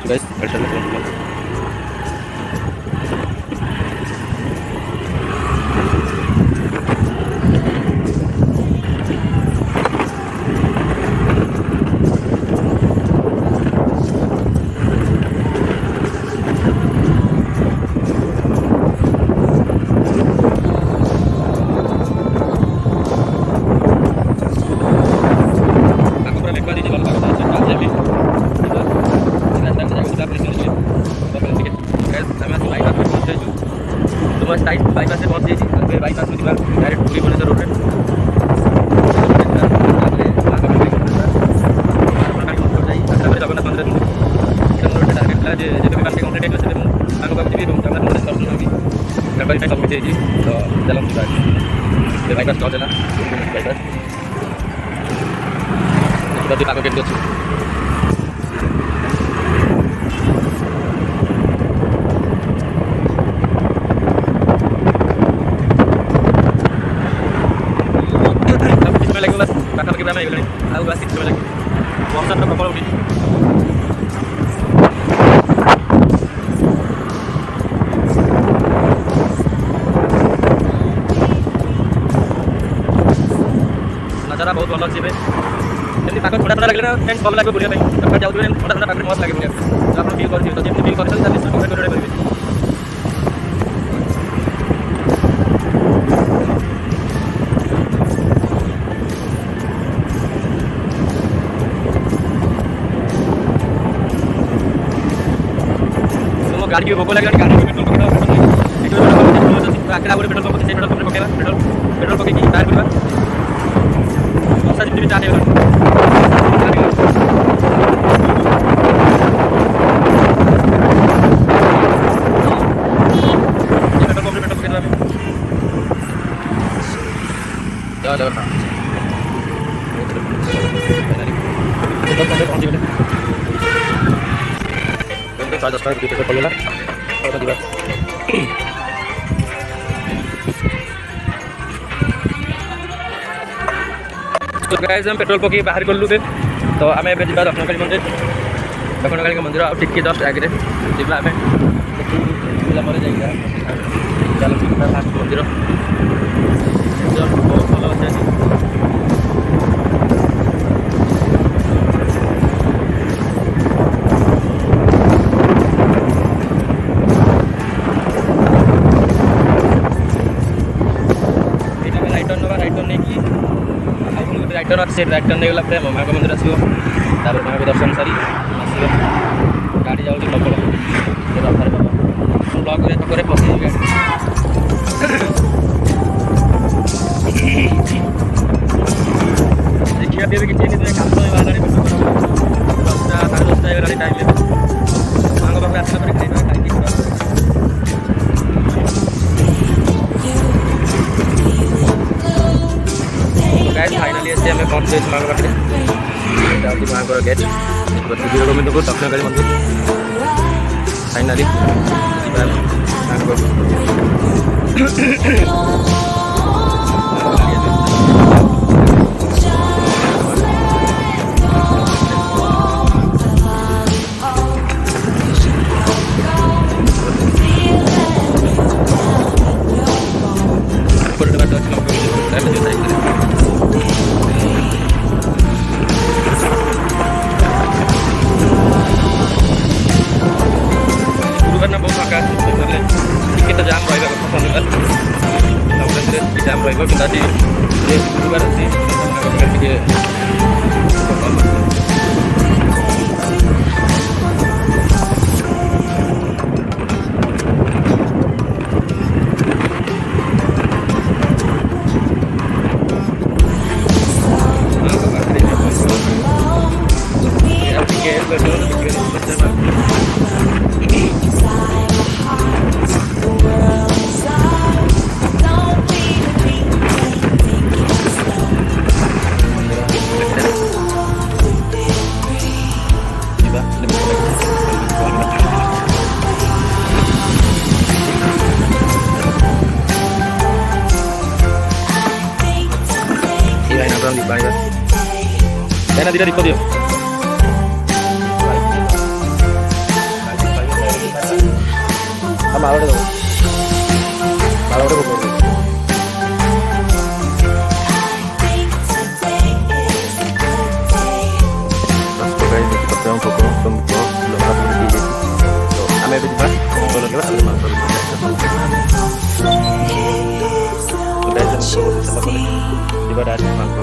guys, I'll show you. Bypass से पहुँच जाइए, फिर बाईपास में डायरेक्ट पूरी भुवनेश्वर रोड जगन्नाथ मंदिर टार्गेट कम्प्लीट है सबकिछ तो चलते बाईपास चला बाईपास आगे गेट अच्छे पाखापाखि आम ये आउ आस समय लगे वर्षा तो प्रबल उठी नजारा बहुत भल अच्छे जमी पाक थोड़ा थोड़ा लगे ना फ्रेंड्स भल लगे बुढ़ा जाऊँ थोड़ा थोड़ा पाखे मस्त लगे बुढ़ा तो आप फिल करेंगे तो जमी फिल कर करेंगे गाड़ी की भोक लगे गाड़ी पेट्रोल आगे आगे पेट्रोल पंप से पेट्रोल पंप पकेबा पेट्रोल पके टायर करबा वर्षा जितनी भी स्टार्ट हो पेट्रोल पंप पकेबा चलो साढ़े 10 टाइम पेट्रोल पड़ेगा और दिवा तो गाइस हम पेट्रोल पकी बाहर गलु बे तो आम ए दक्षिणकाली मंदिर दक्षिणकाली मंदिर आ टिके जस्ट आगे जा आम फास्ट मंदिर बहुत भल अच्छे राइटर से राइटर नहीं गला माँ का मंदिर आसो माँ को दर्शन सारी आस गाड़ी जाऊँगी प्रबल रथार ब्लॉक छकरे पशे देखिए भी किसी काम बाहर 10टा 10:30 हो टाइम माँ को पाखे आसला खाई फाइनाली ऐसे हमें पहुँच गए माँ पाखे माँ को गेट गोविंदपुर दक्षिणकाली मंदिर फाइनाली जाम रहा शनिवार जाम रही कि गुरुवार अच्छी Kaya na dito diyo. ମାଳ ଗୋଟେ ଦେବ ମାଳ ଗୋଟେ ଭୋଗ କରିଦେବ। ଆମେ ଏବେ ଯିବା ଭୋଗ ଲଗେଇବା ଯିବା ଡାଇରେକ୍ଟ ମାଙ୍କ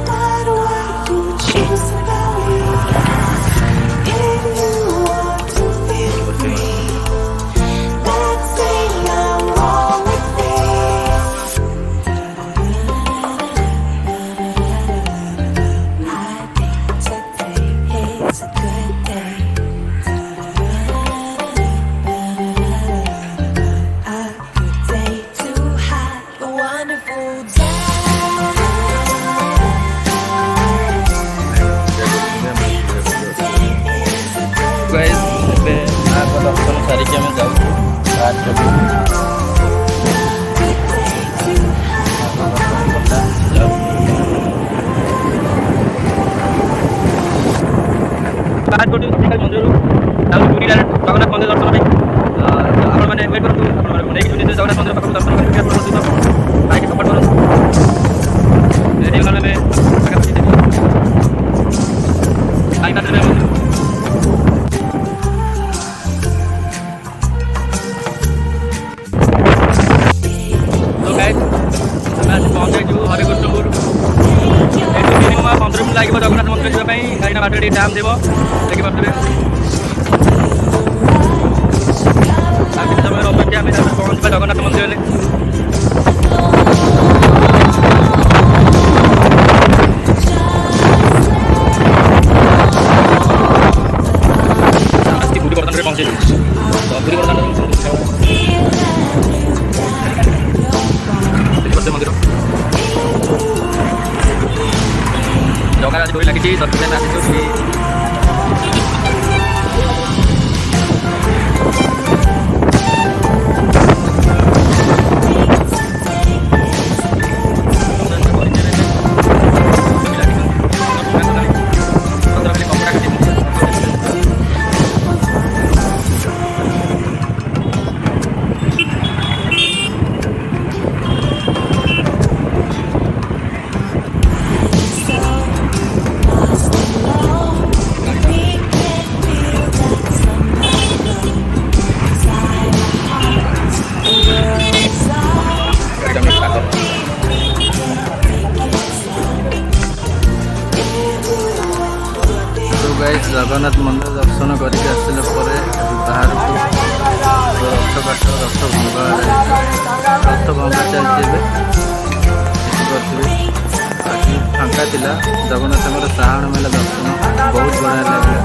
ଏବେ ମାଙ୍କ ଦର୍ଶନ ସାରିକି ଆମେ ଯାଉଛୁ ମନ୍ଦିରରୁ ତାକୁ ପୁରୀ ଡାଇରେକ୍ଟ ଜଗନ୍ନାଥ ମନ୍ଦିର ଦର୍ଶନ ପାଇଁ ଆପଣମାନେ ୱେଟ୍ କରନ୍ତୁ। ଆପଣମାନେ ନେଇକି ଜଗନ୍ନାଥ ମନ୍ଦିର ପାଖକୁ ଦର୍ଶନ କରିକି ଆପଣ ବାଇକ୍ ସପୋର୍ଟ କରନ୍ତୁ। ହେଇଗଲା ଏବେ ପାଖାପାଖି ବାଇକ୍ ଆସିଲେ ପହଞ୍ଚାଇଛୁ ହରିକୃଷ୍ଣପୁର। ଏଠୁ ମିନିମମ୍ 15 ମିନିଟ୍ ଲାଗିବ ଜଗନ୍ନାଥ ମନ୍ଦିର ଯିବା ପାଇଁ, କାହିଁକିନା ବାଟରେ ଟିକେ ଜାମ୍ ଥିବ ଦେଖିପାରୁଥିବେ। ଆଉ କିଛି ସମୟରେ ଅପେକ୍ଷା ଆମେ ପହଞ୍ଚିବା ଜଗନ୍ନାଥ ମନ୍ଦିରରେ। ଆସିକି ପୁରୀ ବର୍ତ୍ତମାନରେ ପହଞ୍ଚିଲୁ। ପୁରୀ ବର୍ତ୍ତମାନରେ ମନ୍ଦିର ଜଗା ଆଜି ଡୋରି ଲାଗିଛି ସେଥିପାଇଁ ଆସିଛୁ। ଜଗନ୍ନାଥ ମନ୍ଦିର ଦର୍ଶନ କରିକି ଆସିଲା ପରେ ବାହାରକୁ ରଥ କାଠ ରଥ ଭଙ୍ଗା ଚାଲିଛି। ଏବେ ଦେଖିପାରୁଥିବେ ଆଜି ଫାଙ୍କା ଥିଲା। ଜଗନ୍ନାଥଙ୍କର ସାହାଣ ମେଲା ଦର୍ଶନ ବହୁତ ବଢ଼ିଆ ଲାଗିଲା।